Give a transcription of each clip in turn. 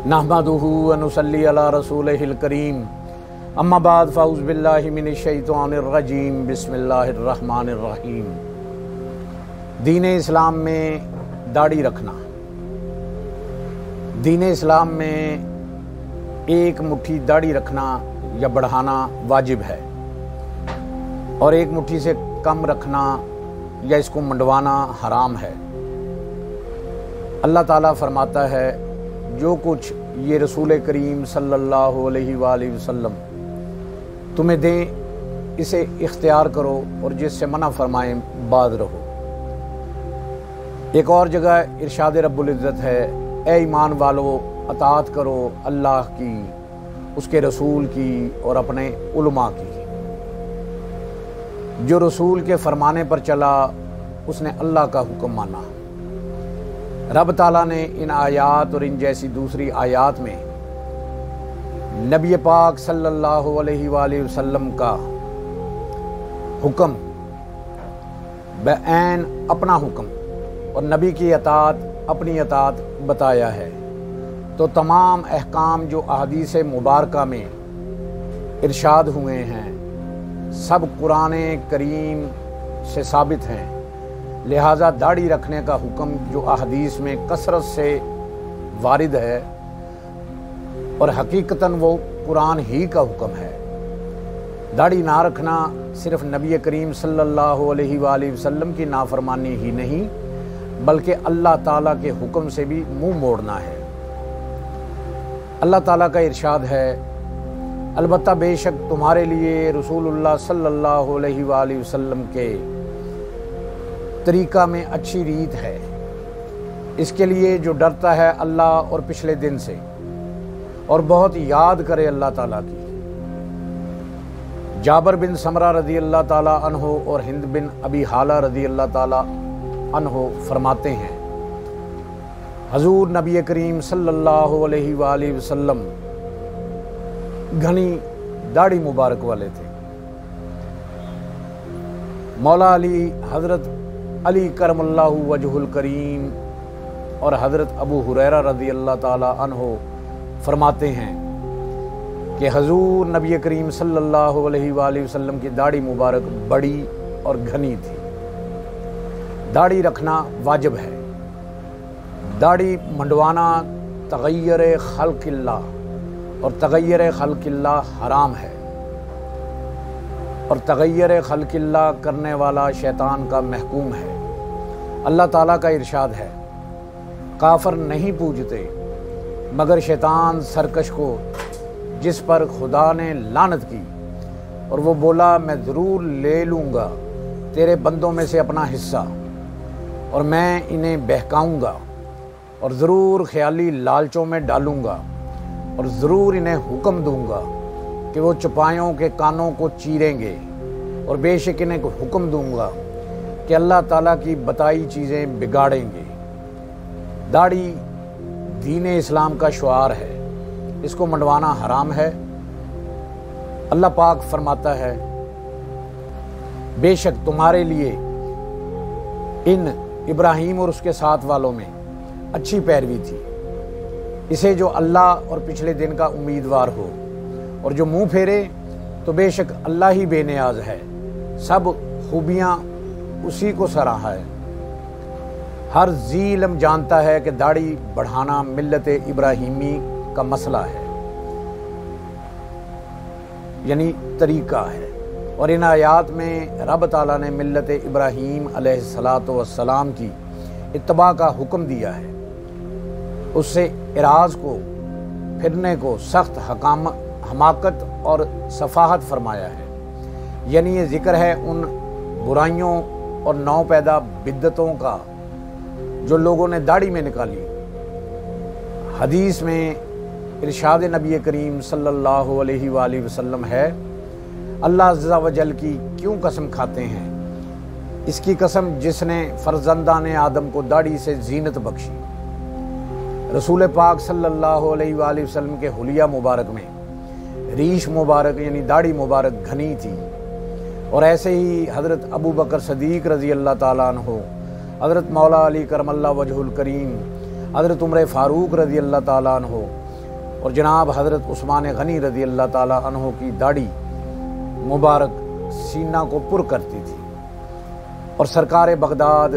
नहमदुहु व नुसल्ली अला रसूलिहिल करीम अम्मा बाद फ़ाउज़ बिल्लाहि मिनश शैतानिर रजीम बिस्मिल्लाहिर रहमानिर रहीम। दीन इस्लाम में दाढ़ी रखना, दीन इस्लाम में एक मुट्ठी दाढ़ी रखना या बढ़ाना वाजिब है और एक मुट्ठी से कम रखना या इसको मंडवाना हराम है। अल्लाह ताला फरमाता है जो कुछ ये रसूल करीम सल्लल्लाहु अलैहि वसल्लम तुम्हें दें इसे इख्तियार करो और जिससे मना फरमाएं बाज रहो। एक और जगह इरशाद रब्बुल इज़्ज़त है, ए ईमान वालो अताअत करो अल्लाह की, उसके रसूल की और अपने उलमा की। जो रसूल के फरमाने पर चला उसने अल्लाह का हुक्म माना। रब ताला ने इन आयात और इन जैसी दूसरी आयात में नबी पाक सल्लल्लाहु अलैहि वसल्लम का हुक्म बैन अपना हुक्म और नबी की अतात अपनी अतात बताया है। तो तमाम अहकाम जो अहदीस मुबारका में इरशाद हुए हैं सब कुरान करीम से साबित हैं। लिहाजा दाढ़ी रखने का हुक्म जो अहदीस में कसरत से वारिद है और हकीकतन वो कुरान ही का हुक्म है। दाढ़ी ना रखना सिर्फ नबी करीम सल्लल्लाहु अलैहि वसल्लम की नाफरमानी ही नहीं बल्कि अल्लाह ताला के हुक्म से भी मुंह मोड़ना है। अल्लाह ताला का इरशाद है, अलबत्ता बेशक तुम्हारे लिए रसूलुल्लाह सल्लल्लाहु अलैहि वसल्लम के तरीका में अच्छी रीत है, इसके लिए जो डरता है अल्लाह और पिछले दिन से और बहुत याद करे अल्लाह ताला की। जाबर बिन समरा रदी अल्लाह ताला अन्हो और हिंद बिन अबी हाला रदी अल्लाह ताला अन्हो फरमाते हैं, हजूर नबी करीम सल्लल्लाहु अलैहि वसल्लम घनी दाढ़ी मुबारक वाले थे। मौला अली, हजरत अली करमल्लाहु वजहुल करीम और हजरत अबू हुरैरा रज़ी अल्लाह ताला अन्हो फरमाते हैं कि हजूर नबी करीम सल्लल्लाहु अलैहि वसल्लम की दाढ़ी मुबारक बड़ी और घनी थी। दाढ़ी रखना वाजिब है। दाढ़ी मंडवाना तगय्युर खल्क़िल्लाह और तगय्युर खल्क़िल्लाह हराम है और तगय्युर खल्क़िल्लाह करने वाला शैतान का महकूम है। अल्लाह ताला का इरशाद है, काफर नहीं पूजते मगर शैतान सरकश को जिस पर खुदा ने लानत की और वो बोला मैं ज़रूर ले लूँगा तेरे बंदों में से अपना हिस्सा और मैं इन्हें बहकाऊँगा और ज़रूर ख्याली लालचों में डालूँगा और ज़रूर इन्हें हुक्म दूँगा कि वो चौपायों के कानों को चीरेंगे और बेशक इन्हें हुक्म दूंगा कि अल्लाह ताला की बताई चीज़ें बिगाड़ेंगे। दाढ़ी दीन इस्लाम का शुआर है, इसको मंडवाना हराम है। अल्लाह पाक फरमाता है, बेशक तुम्हारे लिए इन इब्राहीम और उसके साथ वालों में अच्छी पैरवी थी, इसे जो अल्लाह और पिछले दिन का उम्मीदवार हो और जो मुंह फेरे तो बेशक अल्लाह ही बेनियाज है, सब खूबियाँ उसी को सराहा है। हर ज़ी इल्म जानता है कि दाढ़ी बढ़ाना मिल्लत इब्राहीमी का मसला है, यानी तरीका है। और इन आयात में रब ताला ने मिल्लत इब्राहीम अलैहिस्सलातु वस्सलाम की इत्तबा का हुक्म दिया है, उससे इराज को फिरने को सख्त हमाकत और सफाहत फरमाया है। यानी ये जिक्र है उन बुराइयों और नौ पैदा बिद्दतों का जो लोगों ने दाढ़ी में निकाली। हदीस में इरशाद नबी करीम सल्लल्लाहु अलैहि वसल्लम है, अल्लाह अज़्ज़ा व जल की क्यों कसम खाते हैं, इसकी कसम जिसने फर्जंदान आदम को दाढ़ी से जीनत बख्शी। रसूल पाक सल्लल्लाहु अलैहि वसल्लम के हुलिया मुबारक में रीश मुबारक यानी दाढ़ी मुबारक घनी थी और ऐसे ही हज़रत अबू बकर सदीक रज़ी अल्लाह ताला अन्हु, हज़रत मौला अली करमल्लाहु वजहुल करीम, हज़रत उमर फ़ारूक रज़ी अल्लाह ताला अन्हु और जनाब हज़रत उस्मान गनी रज़ी अल्लाह ताला अन्हो की दाढ़ी मुबारक सीना को पुर करती थी। और सरकार बगदाद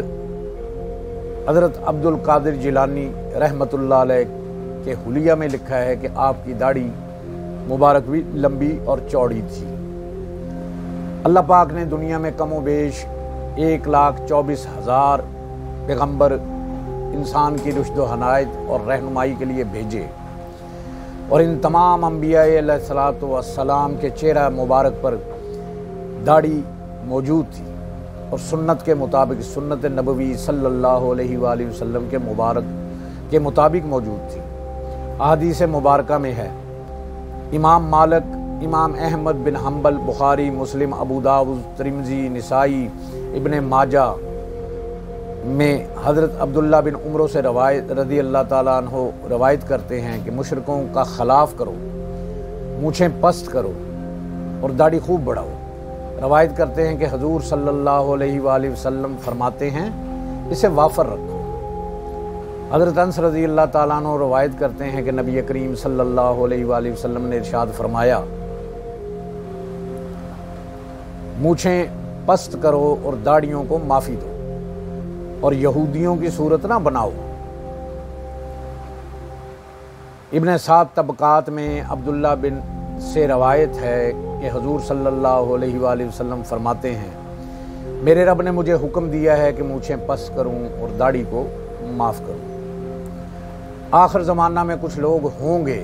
हज़रत अब्दुल कादिर जिलानी रहमतुल्लाह अलैह के हुलिया में लिखा है कि आपकी दाढ़ी मुबारक भी लंबी और चौड़ी थी। अल्लाह पाक ने दुनिया में कमो बेश 1,24,000 पैगम्बर इंसान की रुश्द व हदायत और रहनुमाई के लिए भेजे, और इन तमाम अम्बिया अलैहिस्सलातु वस्सलाम के चेहरा मुबारक पर दाढ़ी मौजूद थी और सुन्नत के मुताबिक, सुन्नत नबवी सल्लल्लाहु अलैहि वसल्लम के मुताबिक मौजूद थी। अहादीस मुबारका में है, इमाम मालिक, इमाम अहमद बिन हम्बल, बुखारी, मुस्लिम, अबू दाऊद, तिरमिज़ी, निसाई, इब्ने माजा में हज़रत अब्दुल्ला बिन उमर से रवायत रज़ी अल्लाह ताला अन्हो रवायत करते हैं कि मुशरिकों का खिलाफ करो, मूछें पस्त करो और दाढ़ी खूब बढ़ाओ। रवायत करते हैं कि हजूर सल्लल्लाहु अलैहि वसल्लम फरमाते हैं, इसे वाफर रखो। हज़रत अनस रज़ी अल्लाह ताला अन्हो रवायत करते हैं कि नबी करीम सल्लल्लाहु अलैहि वसल्लम ने इरशाद फरमाया, मूछें पस्त करो और दाढ़ियों को माफ़ी दो और यहूदियों की सूरत ना बनाओ। इब्ने साद तबकात में अब्दुल्ला बिन से रवायत है कि हजूर सल्लल्लाहु अलैहि वसल्लम फरमाते हैं, मेरे रब ने मुझे हुक्म दिया है कि मूछें पस्त करूं और दाढ़ी को माफ़ करूं। आखिर ज़माना में कुछ लोग होंगे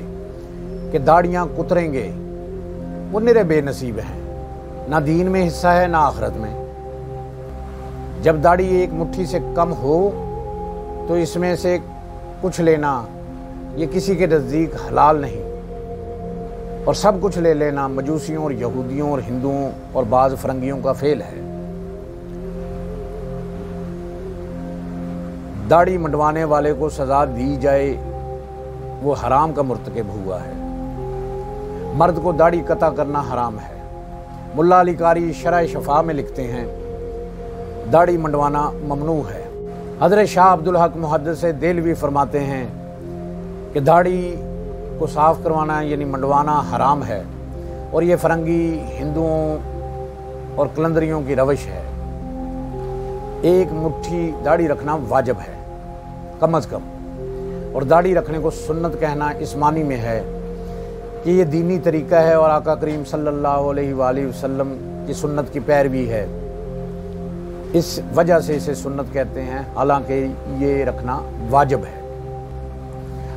कि दाढ़ियाँ कुतरेंगे, वो निरे बेनसीब हैं, ना दीन में हिस्सा है ना आखिरत में। जब दाढ़ी एक मुट्ठी से कम हो तो इसमें से कुछ लेना ये किसी के नज़दीक हलाल नहीं, और सब कुछ ले लेना मजूसियों और यहूदियों और हिंदुओं और बाज़ फरंगियों का फेल है। दाढ़ी मंडवाने वाले को सज़ा दी जाए वो हराम का मुर्तकिब हुआ है। मर्द को दाढ़ी कता करना हराम है। मुल्ला अली कारी शरह शफा में लिखते हैं, दाढ़ी मंडवाना ममनू है। हज़रत शाह अब्दुल हक मुहद्दिस देलवी फरमाते हैं कि दाढ़ी को साफ़ करवाना यानी मंडवाना हराम है, और ये फरंगी हिंदुओं और कलंदरियों की रवश है। एक मुट्ठी दाढ़ी रखना वाजिब है कम अज़ कम, और दाढ़ी रखने को सुन्नत कहना इस मानी में है कि ये दीनी तरीका है और आका करीम सल्लल्लाहु अलैहि वसल्लम की सुन्नत की पैरवी है। इस वजह से इसे सुन्नत कहते हैं, हालांकि ये रखना वाजिब है।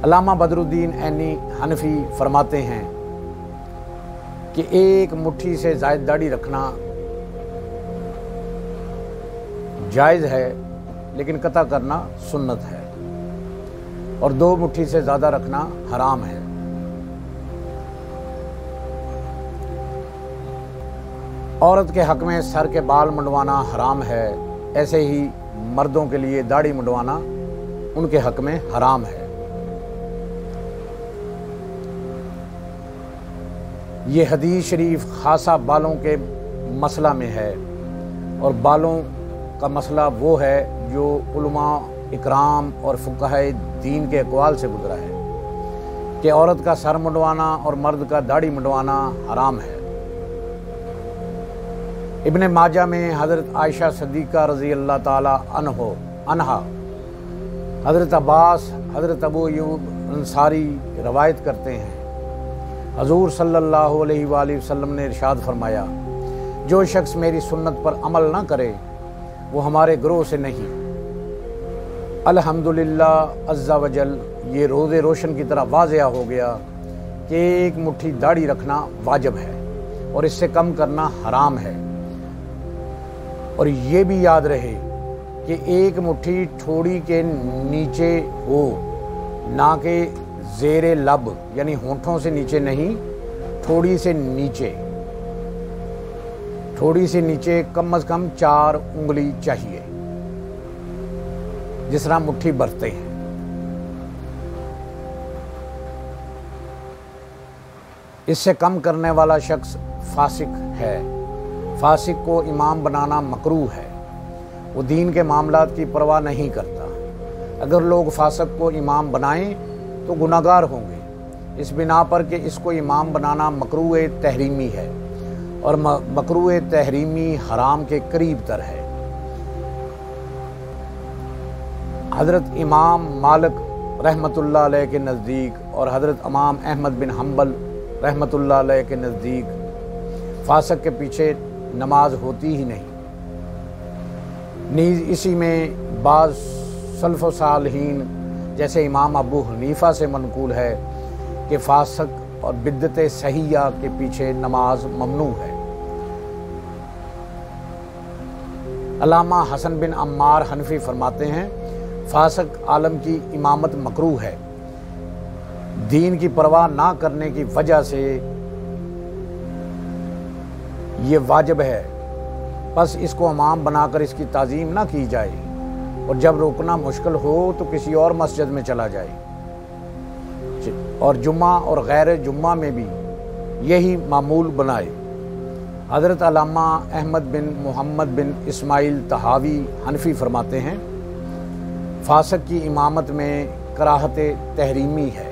अल्लामा बदरुद्दीन ऐनी हनफी फरमाते हैं कि एक मुट्ठी से ज़ायद दाढ़ी रखना जायज़ है, लेकिन कता करना सुन्नत है, और 2 मुट्ठी से ज़्यादा रखना हराम है। औरत के हक में सर के बाल मुंडवाना हराम है, ऐसे ही मर्दों के लिए दाढ़ी मुंडवाना उनके हक में हराम है। ये हदीस शरीफ खासा बालों के मसला में है, और बालों का मसला वो है जो उलमा इकराम और फुक़हा दीन के अक़वाल से गुजरा है कि औरत का सर मुंडवाना और मर्द का दाढ़ी मुंडवाना हराम है। इब्ने माजा में हज़रत आयशा सद्दीक़ा रज़ी अल्लाह ताला अन्हा, हज़रत अब्बास, हज़रत अबू अय्यूब अंसारी रवायत करते हैं, हजूर सल्लल्लाहु अलैहि वसल्लम ने इरशाद फरमाया, जो शख्स मेरी सुन्नत पर अमल ना करे वो हमारे ग्रोह से नहीं। अल्हम्दुलिल्लाह अज़्ज़ा वजल, ये रोज़े रोशन की तरह वाज़िया हो गया कि एक मुट्ठी दाढ़ी रखना वाजिब है और इससे कम करना हराम है। और ये भी याद रहे कि एक मुट्ठी ठोड़ी के नीचे हो, ना कि ज़ेरे लब यानी होंठों से नीचे नहीं, ठोड़ी से नीचे। ठोड़ी से नीचे कम अज़ कम 4 उंगली चाहिए, जिस तरह मुट्ठी भरते हैं। इससे कम करने वाला शख्स फासिक है। फासिक को इमाम बनाना मकरूह है, वो दीन के मामलात की परवाह नहीं करता। अगर लोग फासिक को इमाम बनाएं तो गुनाहगार होंगे, इस बिना पर कि इसको इमाम बनाना मकरूह तहरीमी है और मकरूह तहरीमी हराम के करीब तर है। हज़रत इमाम मालिक रहमतुल्लाह अलैह के नज़दीक और हज़रत इमाम अहमद बिन हम्बल रहमतुल्लाह अलैह के नज़दीक फासक के पीछे नमाज होती ही नहीं। नीज़ इसी में बाज़ सल्फ़ सालहीन जैसे इमाम अबू हनीफ़ा से मनकूल है कि फासक और बिद्दत सहिया के पीछे नमाज ममनू है। अल्लामा हसन बिन अम्मार हनफी फरमाते हैं फासक आलम की इमामत मकरूह है। दीन की परवाह ना करने की वजह से ये वाजिब है, बस इसको इमाम बनाकर इसकी ताज़ीम ना की जाए और जब रोकना मुश्किल हो तो किसी और मस्जिद में चला जाए। और जुम्मा और गैर जुम्मा में भी यही मामूल बनाए। हज़रत अल्लामा अहमद बिन मोहम्मद बिन इस्माइल तहावी हनफी फरमाते हैं फासक की इमामत में कराहत तहरीमी है।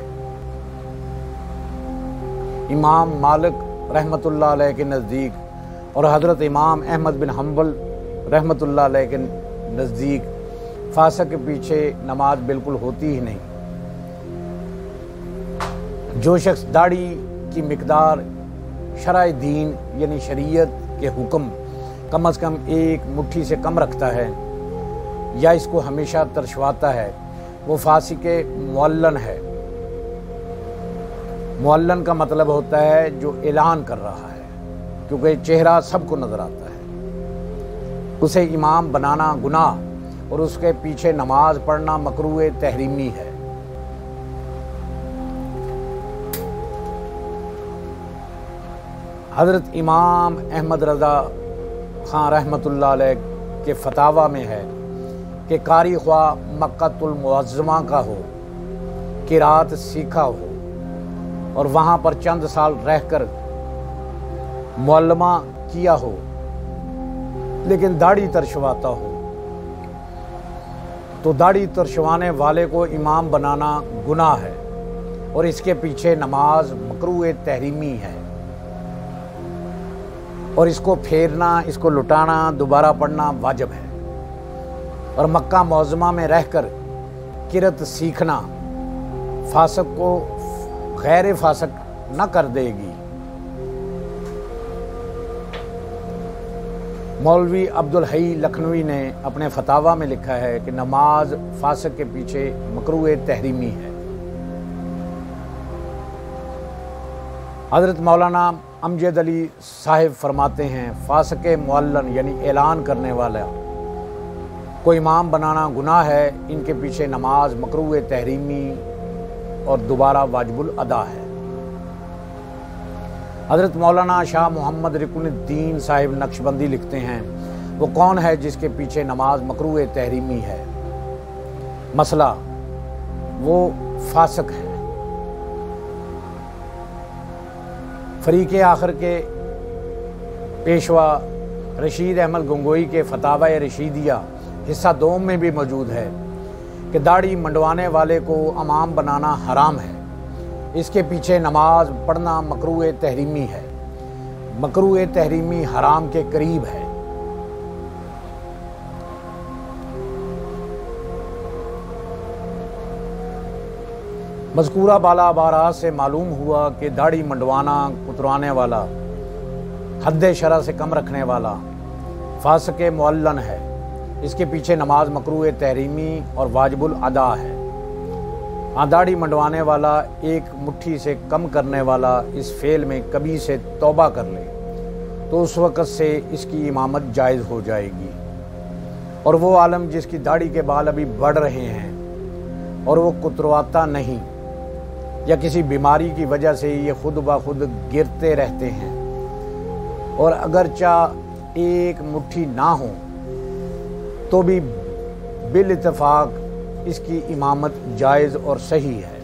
इमाम मालिक रहमतुल्लाह अलैह के नज़दीक और हज़रत इमाम अहमद बिन हम्बल रहमतुल्लाह अलैह के नज़दीक फासक के पीछे नमाज बिल्कुल होती ही नहीं। जो शख्स दाढ़ी की मिकदार शरअ दीन यानी शरीयत के हुक्म कम से कम एक मुट्ठी से कम रखता है या इसको हमेशा तरशवाता है वो फासिक मुअल्लन है। मुअल्लन का मतलब होता है जो ऐलान कर रहा है, क्योंकि चेहरा सबको नज़र आता है। उसे इमाम बनाना गुनाह और उसके पीछे नमाज पढ़ना मकरूह तहरीमी है। हज़रत इमाम अहमद रज़ा ख़ान रहमतुल्लाह अलैह के फतावा में है कि कारी ख्वा मक्कातुल मुअज़्ज़मा का हो, किरात सीखा हो और वहाँ पर चंद साल रहकर मुअल्लमा किया हो, लेकिन दाढ़ी तरशवाता हो, तो दाढ़ी तरशवाने वाले को इमाम बनाना गुनाह है और इसके पीछे नमाज मकरूह तहरीमी है। और इसको फेरना, इसको लुटाना, दोबारा पढ़ना वाजिब है। और मक्का मुअज़्ज़मा में रहकर किरत सीखना फासक को गैर फासक न कर देगी। मौलवी अब्दुल हई लखनवी ने अपने फतावा में लिखा है कि नमाज फासक के पीछे मकरूह तहरीमी है। हज़रत मौलाना अमजद अली साहिब फरमाते हैं फासक मुअल्लन यानी ऐलान करने वाला को इमाम बनाना गुनाह है। इनके पीछे नमाज मकरूह तहरीमी और दोबारा वाजिबुल अदा है। हज़रत मौलाना शाह मोहम्मद रिकुनुद्दीन साहिब नक्शबंदी लिखते हैं वो कौन है जिसके पीछे नमाज मकरूह तहरीमी है। मसला वो फासक है। फरीक आखिर के पेशवा रशीद अहमद गंगोई के फतावा रशीदिया हिस्सा 2 में भी मौजूद है कि दाढ़ी मंडवाने वाले को इमाम बनाना हराम है। इसके पीछे नमाज पढ़ना मकरूह तहरीमी है। मकरूह तहरीमी हराम के करीब है। मज़कूरा बाला बारात से मालूम हुआ कि दाढ़ी मंडवाना, कुतरवाने वाला, हद्द शरअ से कम रखने वाला फासिक मुअल्लन है। इसके पीछे नमाज मकरूह तहरीमी और वाजिबुल अदा है। दाढ़ी मंडवाने वाला एक मुट्ठी से कम करने वाला इस फेल में कभी से तौबा कर ले तो उस वक़्त से इसकी इमामत जायज़ हो जाएगी। और वो आलम जिसकी दाढ़ी के बाल अभी बढ़ रहे हैं और वो कुतरवाता नहीं या किसी बीमारी की वजह से ये खुद ब खुद गिरते रहते हैं और अगरचा एक मुट्ठी ना हो तो भी बिल इत्तेफाक इसकी इमामत जायज़ और सही है।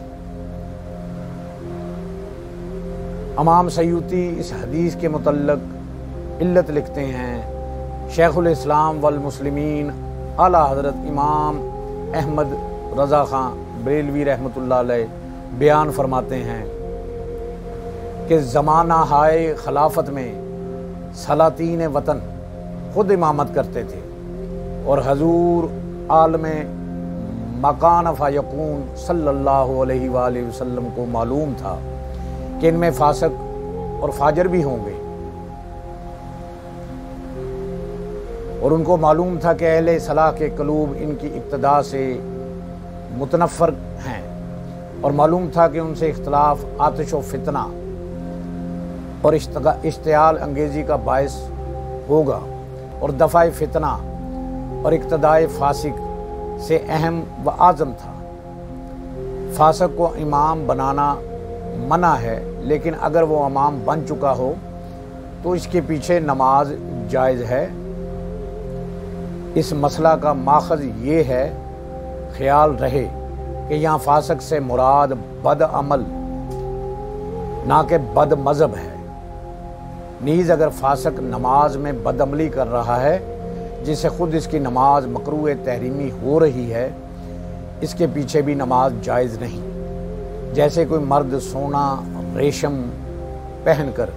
इमाम सयूती इस हदीस के मुतल्लिक़ इल्लत लिखते हैं। शेखुल इस्लाम वल मुस्लिमीन आला हज़रत इमाम अहमद रज़ा ख़ान बरेलवी रहमतुल्लाह अलैह बयान फरमाते हैं कि ज़माना हाय खिलाफत में सलातीन वतन खुद इमामत करते थे और हजूर आलम मकान फ़यकून सल्लल्लाहु अलैहि वसल्लम को मालूम था कि इनमें फासिक और फाजर भी होंगे, और उनको मालूम था कि अहले सलाह के कलूब इनकी इब्तदा से मुतनफ़र हैं, और मालूम था कि उनसे इख्तलाफ आतिश व फितना और इश्तियाल अंगेज़ी का बायस होगा, और दफ़ाए फितना और इक़्तिदाए फासिक से अहम व आज़म था। फासिक को इमाम बनाना मना है, लेकिन अगर वो इमाम बन चुका हो तो इसके पीछे नमाज जायज़ है। इस मसला का माखज़ ये है, ख्याल रहे कि यहाँ फासिक से मुराद बद अमल ना कि बद मज़हब है। नीज़ अगर फासिक नमाज में बदअमली कर रहा है जिससे ख़ुद इसकी नमाज मकरूह तहरीमी हो रही है, इसके पीछे भी नमाज जायज़ नहीं। जैसे कोई मर्द सोना रेशम पहनकर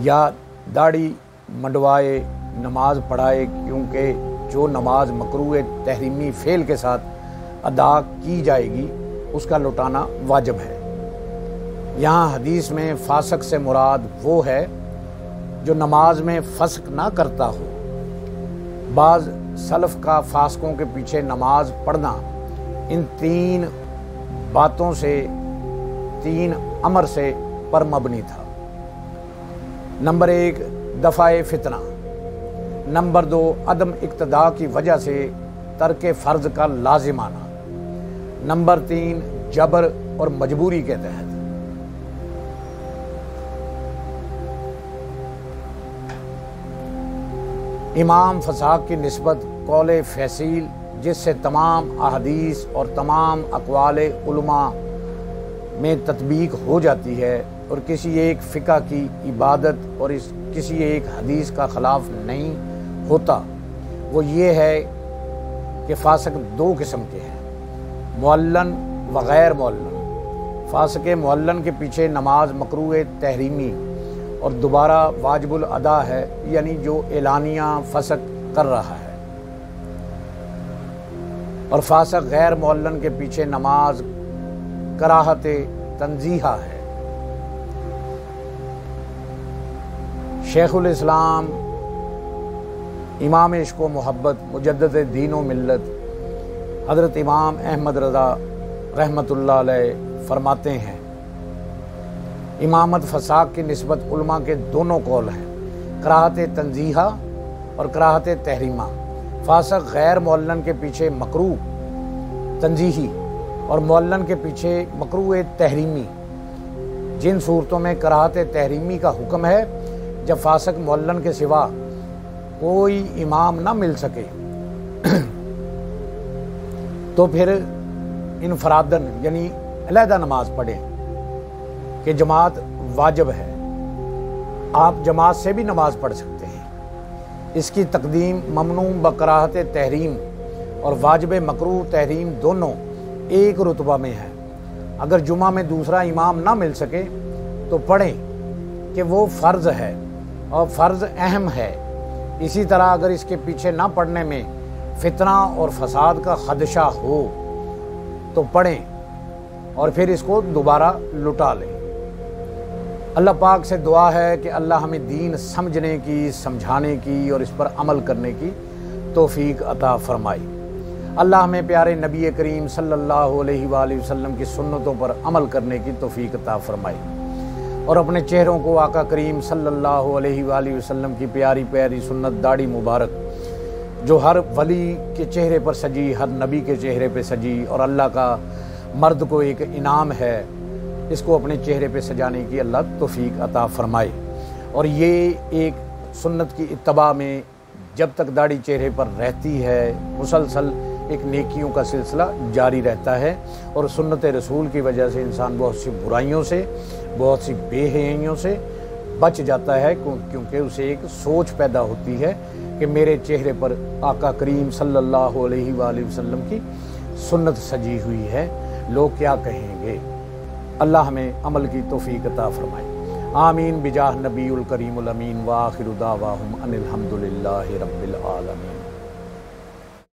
या दाढ़ी मंडवाए नमाज पढ़ाए, क्योंकि जो नमाज मकरूह तहरीमी फ़ेल के साथ अदा की जाएगी उसका लौटाना वाजिब है। यहाँ हदीस में फासिक से मुराद वो है जो नमाज में फस्क ना करता हो। बाज़ सलफ़ का फासिकों के पीछे नमाज पढ़ना इन तीन बातों से, तीन अमर से पर मबनी था। नंबर 1 दफ़ाए फितना, नंबर 2 अदम इक्तदा की वजह से तर्क फ़र्ज का लाजिमाना, नंबर 3 जबर और मजबूरी के तहत। इमाम फसाक की निस्बत कौले फैसील जिससे तमाम अहदीस और तमाम अक़वाले उलमा में तत्बीक हो जाती है और किसी एक फ़िक़ा की इबादत और किसी एक हदीस का ख़िलाफ़ नहीं होता, वो ये है कि फासिक 2 किस्म के हैं, मुअल्लन व गैर मुअल्लन। फासिक मुअल्लन के पीछे नमाज मकरूह तहरीमी और दोबारा वाजिबुल अदा है, यानी जो एलानिया फसक कर रहा है, और फासिक गैर मुअल्लन के पीछे नमाज कराहत तंजीहा है। शेखुल इस्लाम इमाम इश्क़ व मोहब्बत मुजद्दिद दीन व मिल्लत हज़रत इमाम अहमद रज़ा रहमतुल्लाह अलैह फरमाते हैं, इमामत फसाक की निस्बत उलमा के दोनों कौल हैं, कराहत तंजीहा और कराहत तहरीमा। फासिक गैर मुअल्लन के पीछे मकरूह तंजीही और मुअल्लन के पीछे मकरूह तहरीमी। जिन सूरतों में कराहत तहरीमी का हुक्म है जब फासिक मुअल्लन के सिवा कोई इमाम ना मिल सके तो फिर इनफरादन यानी अलहदा नमाज पढ़ें कि जमात वाजिब है। आप जमात से भी नमाज पढ़ सकते हैं। इसकी तकदीम ममनू बकराहत तहरीम और वाजिब मकरूह तहरीम दोनों एक रुतबा में है। अगर जुमा में दूसरा इमाम ना मिल सके तो पढ़ें कि वो फ़र्ज़ है और फ़र्ज़ अहम है। इसी तरह अगर इसके पीछे ना पढ़ने में फितना और फसाद का खदशा हो तो पढ़ें और फिर इसको दोबारा लुटा लें। अल्लाह पाक से दुआ है कि अल्लाह हमें दीन समझने की, समझाने की और इस पर अमल करने की तौफीक अता फरमाए। अल्लाह हमें प्यारे नबी करीम सल्लल्लाहु अलैहि वसल्लम की सुन्नतों पर अमल करने की तौफीक अता फरमाए और अपने चेहरों को आका करीम सल्लल्लाहु अलैहि वसल्लम की प्यारी प्यारी सुन्नत दाढ़ी मुबारक जो हर वली के चेहरे पर सजी, हर नबी के चेहरे पर सजी और अल्लाह का मर्द को एक इनाम है, इसको अपने चेहरे पे सजाने की अल्लाह तौफीक अता फरमाए। और ये एक सुन्नत की इत्तबा में जब तक दाढ़ी चेहरे पर रहती है मुसलसल एक नेकियों का सिलसिला जारी रहता है और सुन्नत रसूल की वजह से इंसान बहुत सी बुराइयों से, बहुत सी बेहयाइयों से बच जाता है, क्योंकि उसे एक सोच पैदा होती है कि मेरे चेहरे पर आका करीम सल्लल्लाहु अलैहि वसल्लम की सुन्नत सजी हुई है, लोग क्या कहेंगे। अल्लाह हमें अमल की तौफीक अता फरमाए। आमीन बिजाह नबीउल करीमुल अमीन व आखिरु दावाहुम अनिल हम्दुलिल्लाहि रब्बिल आलमीन।